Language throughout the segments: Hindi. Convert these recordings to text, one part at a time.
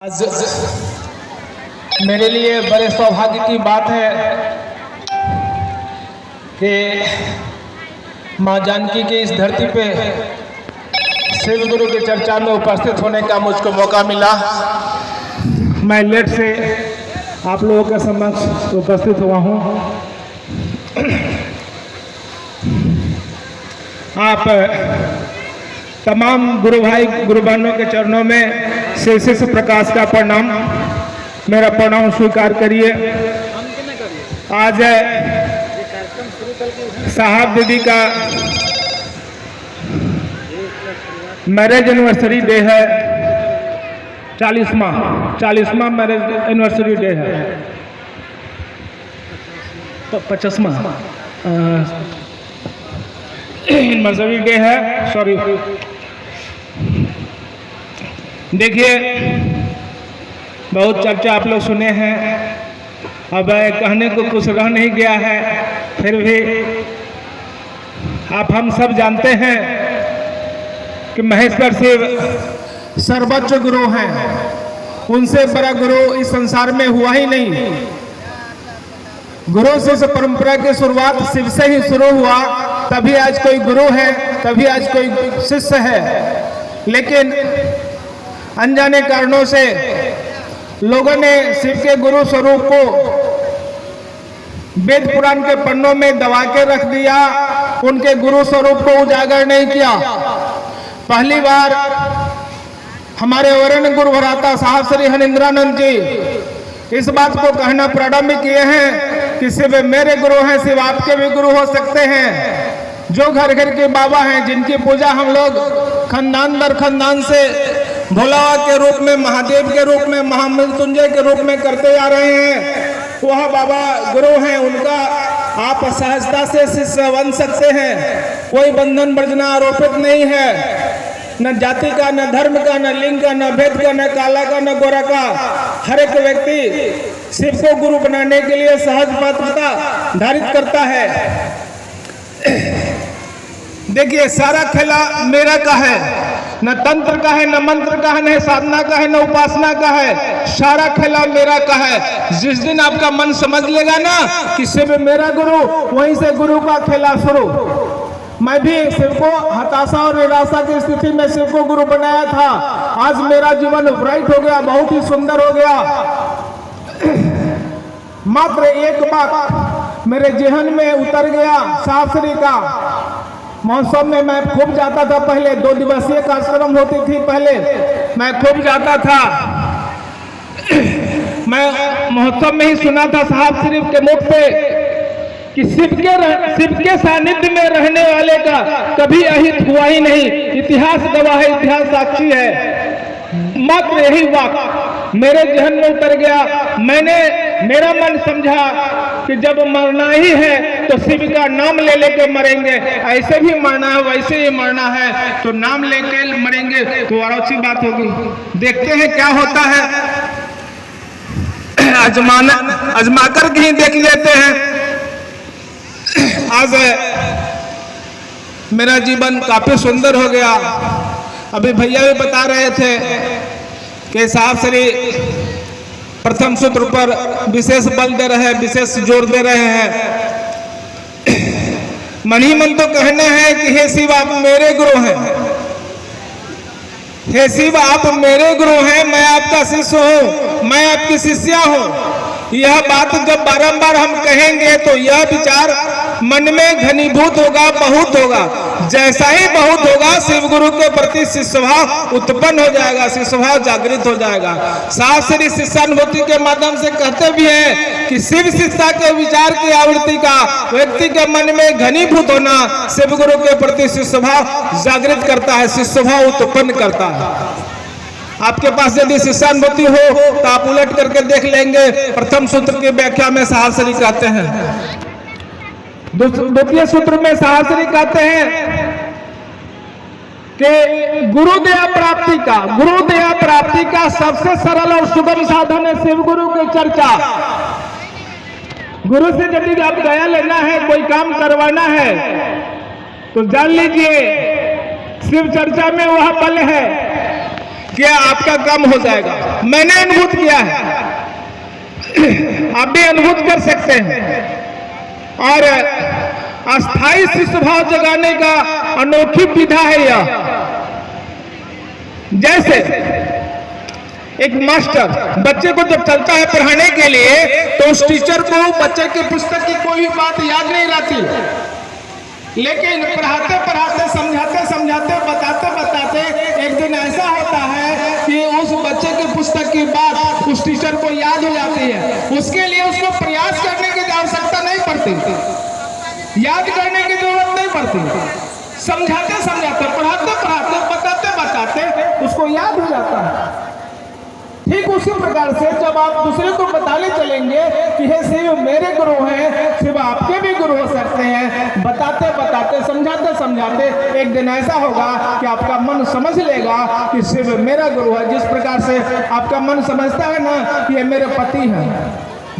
आज मेरे लिए बड़े सौभाग्य की बात है कि माँ जानकी की इस धरती पे शिव गुरु की चर्चा में उपस्थित होने का मुझको मौका मिला। मैं लेट से आप लोगों के समक्ष उपस्थित हुआ हूँ। आप तमाम गुरु भाई गुरु बहनों के चरणों में शिव प्रकाश का प्रणाम, मेरा प्रणाम स्वीकार करिए। आज साहब दीदी का मैरिज एनिवर्सरी डे है, 40वां मैरिज एनिवर्सरी डे है, 50वां एनिवर्सरी डे है। सॉरी, देखिए बहुत चर्चा आप लोग सुने हैं, अब कहने को कुछ रह नहीं गया है, फिर भी आप हम सब जानते हैं कि महेश्वर शिव सर्वोच्च गुरु हैं, उनसे बड़ा गुरु इस संसार में हुआ ही नहीं। गुरु शिष्य परंपरा की शुरुआत शिव से ही शुरू हुआ, तभी आज कोई गुरु है, तभी आज कोई शिष्य है। लेकिन अनजाने कारणों से लोगों ने शिव के गुरु स्वरूप को वेद पुराण के पन्नों में दबा के रख दिया, उनके गुरु स्वरूप को उजागर नहीं किया। पहली बार हमारे वरेण्य गुरु भराता साहब श्री हनीन्द्रानंद जी इस बात को कहना प्रारंभ किए हैं कि शिव मेरे गुरु हैं, शिव आपके भी गुरु हो सकते हैं। जो घर घर के बाबा हैं, जिनकी पूजा हम लोग खानदान दर खानदान से भोला के रूप में, महादेव के रूप में, महामृत्युंजय के रूप में करते आ रहे हैं, वह बाबा गुरु हैं। उनका आप सहजता से शिष्य बन सकते हैं, कोई बंधन बर्जना आरोपित नहीं है, न जाति का, न धर्म का, न लिंग का, न भेद का, न काला का, न गोरा का। हर एक व्यक्ति शिव को गुरु बनाने के लिए सहज पात्रता धारित करता है। देखिए सारा खेला मेरा का है, न तंत्र का है, न मंत्र का है, न साधना का है, न उपासना का है, सारा खेला मेरा का है। जिस दिन आपका मन समझ लेगा ना कि शिव मेरा गुरु, वहीं से गुरु का खेला शुरू। मैं भी शिव को हताशा और निराशा की स्थिति में शिव को गुरु बनाया था, आज मेरा जीवन ब्राइट हो गया, बहुत ही सुंदर हो गया। मात्र एक बात मेरे जहन में उतर गया, शास्त्री का महोत्सव में मैं खूब जाता था। पहले 2 दिवसीय कार्यक्रम होती थी, पहले मैं खूब जाता था। मैं महोत्सव में ही सुना था साहब शरीफ के मुख से कि शिव के सानिध्य में रहने वाले का कभी अहित हुआ ही नहीं, इतिहास गवाह है, इतिहास साक्षी है। मात्र यही वाक मेरे जहन में उतर गया। मेरा मन समझा कि जब मरना ही है तो शिव का नाम ले लेके मरेंगे, ऐसे भी मरना है वैसे ही मरना है, तो नाम लेके मरेंगे तो और अच्छी बात होगी। देखते हैं क्या होता है, आजमा कर कहीं देख लेते हैं। आज मेरा जीवन काफी सुंदर हो गया। अभी भैया भी बता रहे थे कि साहब श्री प्रथम सूत्र पर विशेष बल दे रहे हैं, विशेष जोर दे रहे हैं। मन ही मन तो कहना है कि हे शिव आप मेरे गुरु हैं, हे शिव आप मेरे गुरु हैं, मैं आपका शिष्य हूँ, मैं आपकी शिष्या हूँ। यह बात जब बारंबार हम कहेंगे तो यह विचार मन में घनीभूत होगा, बहुत होगा। जैसा ही बहुत होगा, शिव गुरु के प्रति शिष्यभाव उत्पन्न हो जाएगा, शिष्यभाव जागृत हो जाएगा। शास्त्री शिष्यानुभूति के माध्यम से कहते भी हैं कि शिव शिष्यता के विचार की आवृत्ति का व्यक्ति के मन में घनीभूत होना शिव गुरु के प्रति शिष्यभाव जागृत करता है, शिष्यभाव उत्पन्न करता है। आपके पास यदि शिष्यानुभूति हो तो आप उलट करके देख लेंगे। प्रथम सूत्र की व्याख्या में शास्त्री कहते हैं, द्वितीय सूत्र में शास्त्री कहते हैं कि गुरुदया प्राप्ति का सबसे सरल और सुगम साधन है शिव गुरु की चर्चा। गुरु से यदि आप दया लेना है, कोई काम करवाना है, तो जान लीजिए शिव चर्चा में वह बल है कि आपका काम हो जाएगा। मैंने अनुभूत किया है, आप भी अनुभूत कर सकते हैं। और अस्थाई शिष्य भाव जगाने का अनोखी विधा है यह। जैसे एक मास्टर बच्चे को जब चलता है पढ़ाने के लिए, तो उस टीचर को बच्चे की पुस्तक की कोई बात याद नहीं रहती, लेकिन पढ़ाते पढ़ाते, समझाते समझाते, बताते बताते एक दिन ऐसा होता है कि उस बच्चे की पुस्तक की बात उस टीचर को याद हो जाती है। उसके लिए उसको प्रयास करने की आवश्यकता नहीं पड़ती, याद करने की जरूरत नहीं पड़ती। समझाते समझाते, पढ़ाते पढ़ाते, बताते बताते उसको याद हो जाता है। ठीक उसी प्रकार से जब आप दूसरे को बताने चलेंगे कि हे शिव मेरे गुरु हैं, शिव आपके भी गुरु हो सकते हैं, बताते बताते, समझाते समझाते एक दिन ऐसा होगा कि आपका मन समझ लेगा कि शिव मेरा गुरु है। जिस प्रकार से आपका मन समझता है ना कि ये मेरे पति हैं,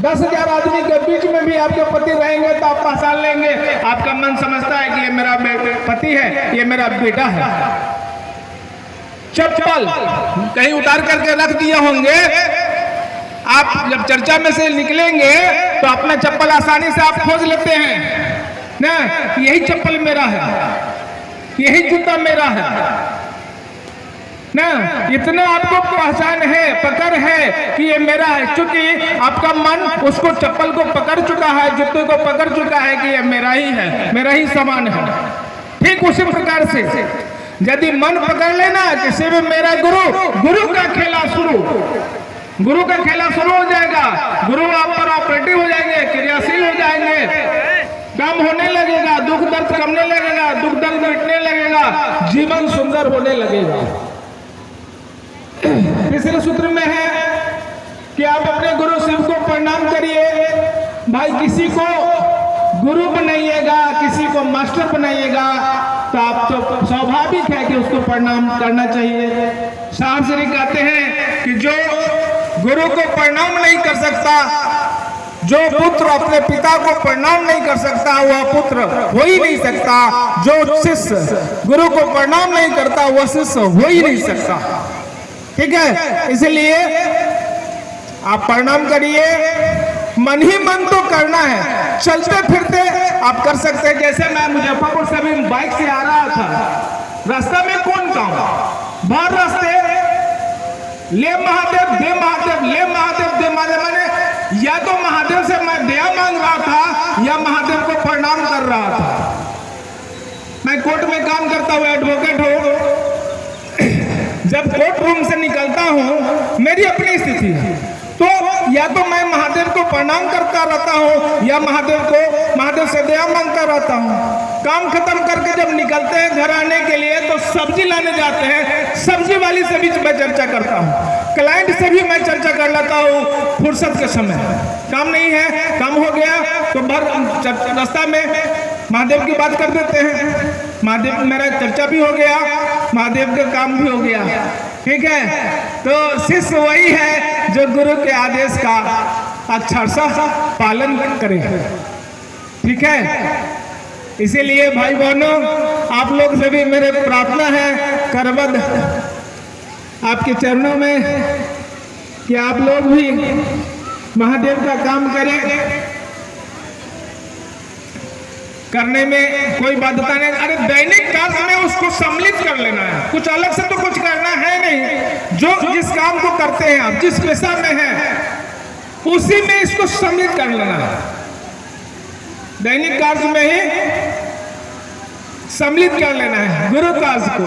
10,000 आदमी के बीच में भी आपके पति रहेंगे तो आप पहचान लेंगे। आपका मन समझता है कि ये मेरा पति है, ये मेरा बेटा है। चप्पल कहीं उतार करके रख दिए होंगे, आप जब चर्चा में से निकलेंगे तो अपना चप्पल आसानी से आप खोज लेते हैं ना, यही चप्पल मेरा है, यही जूता मेरा है ना। इतना आपको पहचान है, पकड़ है कि ये मेरा है, क्योंकि आपका मन उसको, चप्पल को पकड़ चुका है, जूते को पकड़ चुका है कि ये मेरा ही है, मेरा ही सामान है। ठीक उसी प्रकार से यदि मन पकड़ लेना कि शिव मेरा गुरु, गुरु का खेला शुरू, गुरु का खेला शुरू हो जाएगा। गुरु आप पर ऑपरेटिव हो जाएंगे, क्रियाशील हो जाएंगे, काम होने लगेगा, दुख दर्द कमने लगेगा, दुख दर्द मिटने लगेगा, जीवन सुंदर होने लगेगा। तीसरे सूत्र में है कि आप अपने गुरु शिव को प्रणाम करिए। भाई किसी को गुरु बनाइएगा, किसी को मास्टर बनाइएगा तो आप तो स्वाभाविक है कि उसको प्रणाम करना चाहिए। साहब श्री कहते हैं कि जो गुरु को प्रणाम नहीं कर सकता, जो पुत्र अपने पिता को प्रणाम नहीं कर सकता, वह पुत्र हो ही नहीं सकता। जो शिष्य गुरु को प्रणाम नहीं करता, वह शिष्य हो ही नहीं सकता। ठीक है, इसलिए आप प्रणाम करिए, मन ही मन तो करना है। चलते फिरते आप कर सकते हैं। जैसे मैं मुजफ्फरपुर से भी बाइक से आ रहा था, रास्ता में कौन काम, बाहर रास्ते ले महादेव दे महादेव, ले महादेव दे महादेव, मैंने या तो महादेव से मैं दया मांग रहा था या महादेव को प्रणाम कर रहा था। मैं कोर्ट में काम करता हुआ एडवोकेट हूँ, जब कोर्ट रूम से निकलता हूँ, मेरी अपनी स्थिति है, तो या तो मैं महादेव को प्रणाम करता रहता हूँ या महादेव से दया मांगता रहता हूँ। काम खत्म करके जब निकलते हैं घर आने के लिए तो सब्जी लाने जाते हैं, सब्जी वाली से भी मैं चर्चा करता हूँ, क्लाइंट से भी मैं चर्चा कर लेता हूँ फुर्सत के समय। काम नहीं है, काम हो गया तो भर रास्ता में महादेव की बात कर देते हैं, महादेव मेरा चर्चा भी हो गया, महादेव का काम भी हो गया। ठीक है, तो शिष्य वही है जो गुरु के आदेश का अक्षरशः पालन करे। ठीक है, इसीलिए भाई बहनों, आप लोग से भी मेरे प्रार्थना है करबद्ध आपके चरणों में कि आप लोग भी महादेव का काम करें। करने में कोई बाध्यता नहीं। अरे दैनिक कार्य में उसको सम्मिलित कर लेना है, कुछ अलग से तो कुछ करना है नहीं। जो जिस काम को करते हैं आप, जिस पेशा में हैं, उसी में इसको सम्मिलित कर लेना है। दैनिक कार्य में ही सम्मिलित कर लेना है गुरु कार्य को।